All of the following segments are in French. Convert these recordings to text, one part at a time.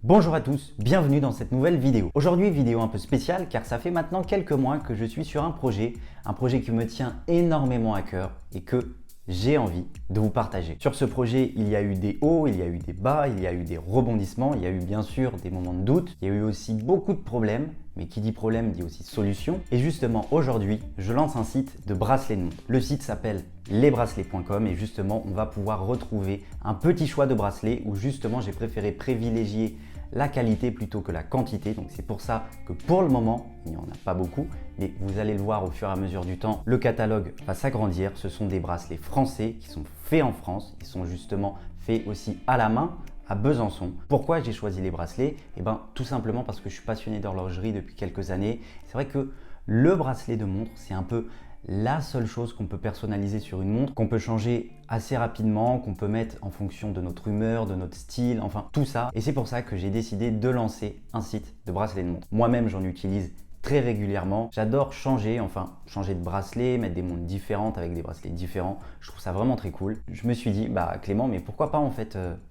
Bonjour à tous, bienvenue dans cette nouvelle vidéo. Aujourd'hui, vidéo un peu spéciale car ça fait maintenant quelques mois que je suis sur un projet qui me tient énormément à cœur et que j'ai envie de vous partager. Sur ce projet, il y a eu des hauts, il y a eu des bas, il y a eu des rebondissements, il y a eu bien sûr des moments de doute, il y a eu aussi beaucoup de problèmes, mais qui dit problème dit aussi solution. Et justement, aujourd'hui, je lance un site de bracelets de montre. Le site s'appelle lesbracelets.com et justement, on va pouvoir retrouver un petit choix de bracelets où justement, j'ai préféré privilégier la qualité plutôt que la quantité. Donc c'est pour ça que pour le moment, il n'y en a pas beaucoup, mais vous allez le voir au fur et à mesure du temps, le catalogue va s'agrandir. Ce sont des bracelets français qui sont faits en France, ils sont justement faits aussi à la main à Besançon. Pourquoi j'ai choisi les bracelets? Tout simplement parce que je suis passionné d'horlogerie depuis quelques années. C'est vrai que le bracelet de montre, c'est un peu la seule chose qu'on peut personnaliser sur une montre, qu'on peut changer assez rapidement, qu'on peut mettre en fonction de notre humeur, de notre style, enfin tout ça. Et c'est pour ça que j'ai décidé de lancer un site de bracelets de montre. Moi-même, j'en utilise très régulièrement. J'adore changer de bracelet, mettre des montres différentes avec des bracelets différents. Je trouve ça vraiment très cool. Je me suis dit, Clément, mais pourquoi pas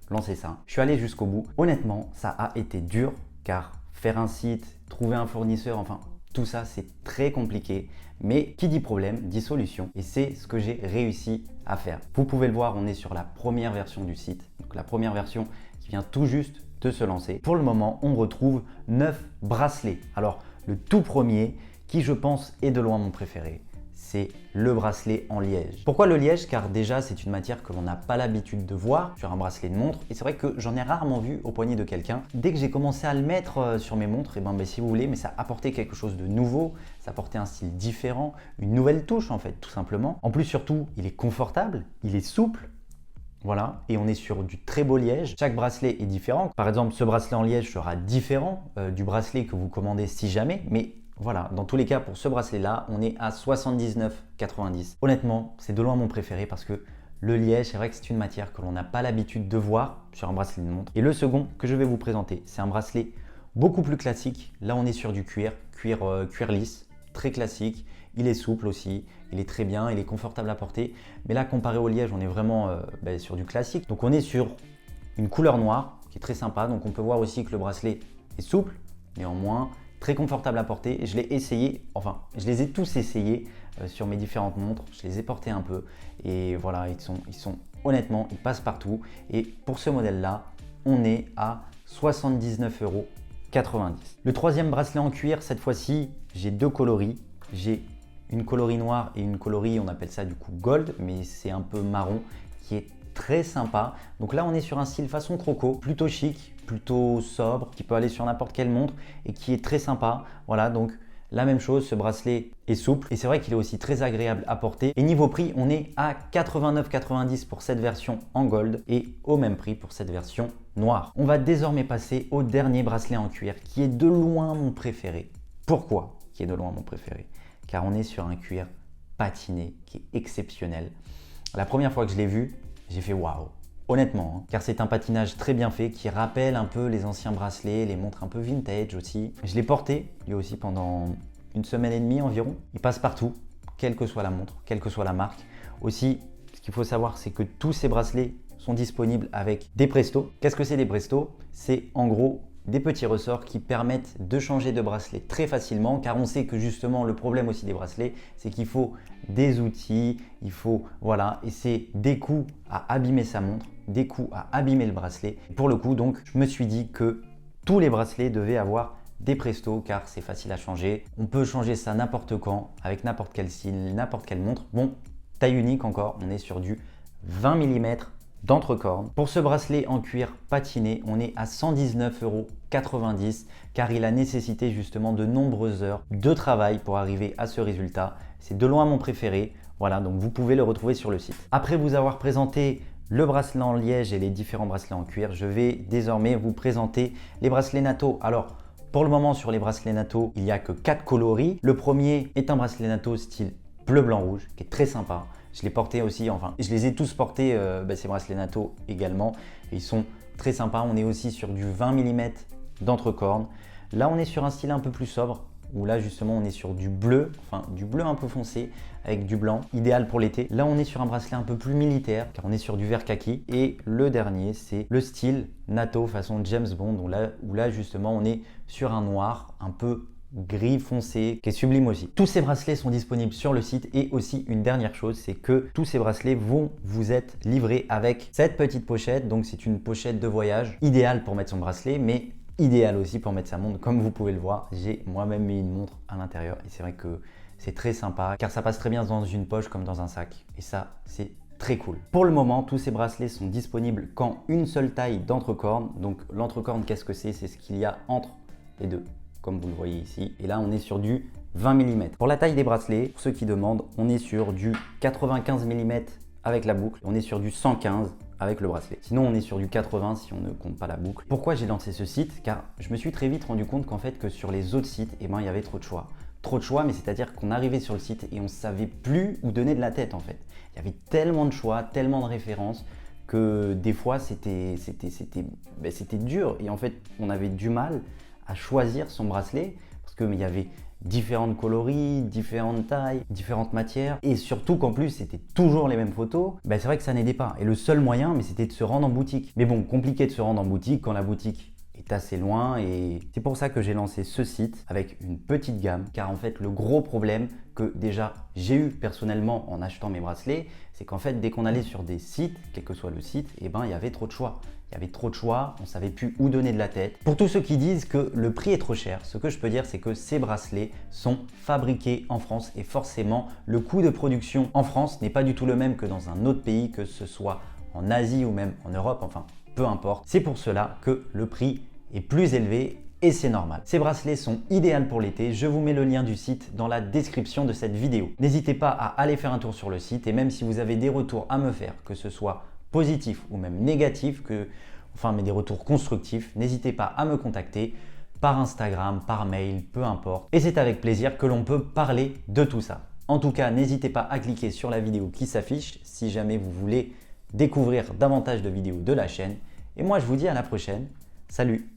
lancer ça? Je suis allé jusqu'au bout. Honnêtement, ça a été dur car faire un site, trouver un fournisseur, tout ça, c'est très compliqué, mais qui dit problème, dit solution. Et c'est ce que j'ai réussi à faire. Vous pouvez le voir, on est sur la première version du site. Donc la première version qui vient tout juste de se lancer. Pour le moment, on retrouve 9 bracelets. Alors, le tout premier, qui je pense est de loin mon préféré, c'est le bracelet en liège. Pourquoi le liège? Car déjà, c'est une matière que l'on n'a pas l'habitude de voir sur un bracelet de montre. Et c'est vrai que j'en ai rarement vu au poignet de quelqu'un. Dès que j'ai commencé à le mettre sur mes montres, si vous voulez, mais ça apportait quelque chose de nouveau, ça apportait un style différent, une nouvelle touche en fait, tout simplement. En plus, surtout, il est confortable, il est souple. Voilà, et on est sur du très beau liège. Chaque bracelet est différent. Par exemple, ce bracelet en liège sera différent du bracelet que vous commandez si jamais, mais voilà, dans tous les cas, pour ce bracelet-là, on est à 79,90. Honnêtement, c'est de loin mon préféré parce que le liège, c'est vrai que c'est une matière que l'on n'a pas l'habitude de voir sur un bracelet de montre. Et le second que je vais vous présenter, c'est un bracelet beaucoup plus classique. Là, on est sur du cuir lisse, très classique. Il est souple aussi, il est très bien, il est confortable à porter. Mais là, comparé au liège, on est vraiment sur du classique. Donc, on est sur une couleur noire qui est très sympa. Donc, on peut voir aussi que le bracelet est souple, néanmoins très confortable à porter. Et je l'ai essayé, je les ai tous essayés sur mes différentes montres. Je les ai portés un peu et voilà, ils sont honnêtement, ils passent partout. Et pour ce modèle-là, on est à 79,90 €. Le troisième bracelet en cuir, cette fois-ci, j'ai deux coloris. J'ai une coloris noire et une coloris, on appelle ça du coup gold, mais c'est un peu marron, qui est très sympa. Donc là, on est sur un style façon croco, plutôt chic, plutôt sobre, qui peut aller sur n'importe quelle montre et qui est très sympa. Voilà, donc la même chose, ce bracelet est souple et c'est vrai qu'il est aussi très agréable à porter. Et niveau prix, on est à 89,90 € pour cette version en gold et au même prix pour cette version noire. On va désormais passer au dernier bracelet en cuir qui est de loin mon préféré. Pourquoi qui est de loin mon préféré? Car on est sur un cuir patiné qui est exceptionnel. La première fois que je l'ai vu, j'ai fait waouh, honnêtement, car c'est un patinage très bien fait qui rappelle un peu les anciens bracelets, les montres un peu vintage aussi. Je l'ai porté lui aussi pendant une semaine et demie environ. Il passe partout, quelle que soit la montre, quelle que soit la marque. Aussi, ce qu'il faut savoir, c'est que tous ces bracelets sont disponibles avec des Presto. Qu'est-ce que c'est des Presto? C'est en gros des petits ressorts qui permettent de changer de bracelet très facilement, car on sait que justement le problème aussi des bracelets, c'est qu'il faut des outils, et c'est des coups à abîmer sa montre, des coups à abîmer le bracelet. Pour le coup, donc, je me suis dit que tous les bracelets devaient avoir des Presto, car c'est facile à changer. On peut changer ça n'importe quand, avec n'importe quel style, n'importe quelle montre. Bon, taille unique encore, on est sur du 20 mm d'entrecorne. Pour ce bracelet en cuir patiné, on est à 119,90 € car il a nécessité justement de nombreuses heures de travail pour arriver à ce résultat. C'est de loin mon préféré. Voilà, donc vous pouvez le retrouver sur le site. Après vous avoir présenté le bracelet en liège et les différents bracelets en cuir, je vais désormais vous présenter les bracelets NATO. Alors, pour le moment, sur les bracelets NATO, il n'y a que 4 coloris. Le premier est un bracelet NATO style bleu, blanc, rouge, qui est très sympa. Je l'ai porté aussi, je les ai tous portés, ces bracelets NATO également. Et ils sont très sympas. On est aussi sur du 20 mm d'entrecorne. Là, on est sur un style un peu plus sobre, où là justement on est sur du bleu, enfin du bleu un peu foncé avec du blanc, idéal pour l'été. Là on est sur un bracelet un peu plus militaire car on est sur du vert kaki. Et le dernier c'est le style NATO façon James Bond où là justement on est sur un noir un peu gris foncé qui est sublime aussi. Tous ces bracelets sont disponibles sur le site et aussi une dernière chose, c'est que tous ces bracelets vont vous être livrés avec cette petite pochette. Donc c'est une pochette de voyage idéale pour mettre son bracelet mais idéale aussi pour mettre sa montre. Comme vous pouvez le voir, j'ai moi-même mis une montre à l'intérieur et c'est vrai que c'est très sympa car ça passe très bien dans une poche comme dans un sac et ça c'est très cool. Pour le moment, tous ces bracelets sont disponibles qu'en une seule taille d'entrecorne. Donc l'entrecorne, qu'est-ce que c'est? C'est ce qu'il y a entre les deux, comme vous le voyez ici. Et là, on est sur du 20 mm. Pour la taille des bracelets, pour ceux qui demandent, on est sur du 95 mm avec la boucle. On est sur du 115 avec le bracelet. Sinon, on est sur du 80 si on ne compte pas la boucle. Pourquoi j'ai lancé ce site? Car je me suis très vite rendu compte qu'en fait, que sur les autres sites, il y avait trop de choix. Trop de choix, mais c'est-à-dire qu'on arrivait sur le site et on ne savait plus où donner de la tête en fait. Il y avait tellement de choix, tellement de références que des fois c'était dur et en fait on avait du mal à choisir son bracelet parce qu'il y avait différentes coloris, différentes tailles, différentes matières et surtout qu'en plus c'était toujours les mêmes photos. C'est vrai que ça n'aidait pas et le seul moyen c'était de se rendre en boutique. Mais bon, compliqué de se rendre en boutique quand la boutique est assez loin et c'est pour ça que j'ai lancé ce site avec une petite gamme car en fait le gros problème que déjà j'ai eu personnellement en achetant mes bracelets, c'est qu'en fait dès qu'on allait sur des sites, quel que soit le site, il y avait trop de choix. Il y avait trop de choix, on ne savait plus où donner de la tête. Pour tous ceux qui disent que le prix est trop cher, ce que je peux dire c'est que ces bracelets sont fabriqués en France et forcément le coût de production en France n'est pas du tout le même que dans un autre pays, que ce soit en Asie ou même en Europe, enfin peu importe. C'est pour cela que le prix est plus élevé et c'est normal. Ces bracelets sont idéaux pour l'été. Je vous mets le lien du site dans la description de cette vidéo. N'hésitez pas à aller faire un tour sur le site et même si vous avez des retours à me faire, que ce soit positifs ou même négatifs, mais des retours constructifs, n'hésitez pas à me contacter par Instagram, par mail, peu importe. Et c'est avec plaisir que l'on peut parler de tout ça. En tout cas, n'hésitez pas à cliquer sur la vidéo qui s'affiche si jamais vous voulez découvrir davantage de vidéos de la chaîne. Et moi, je vous dis à la prochaine. Salut!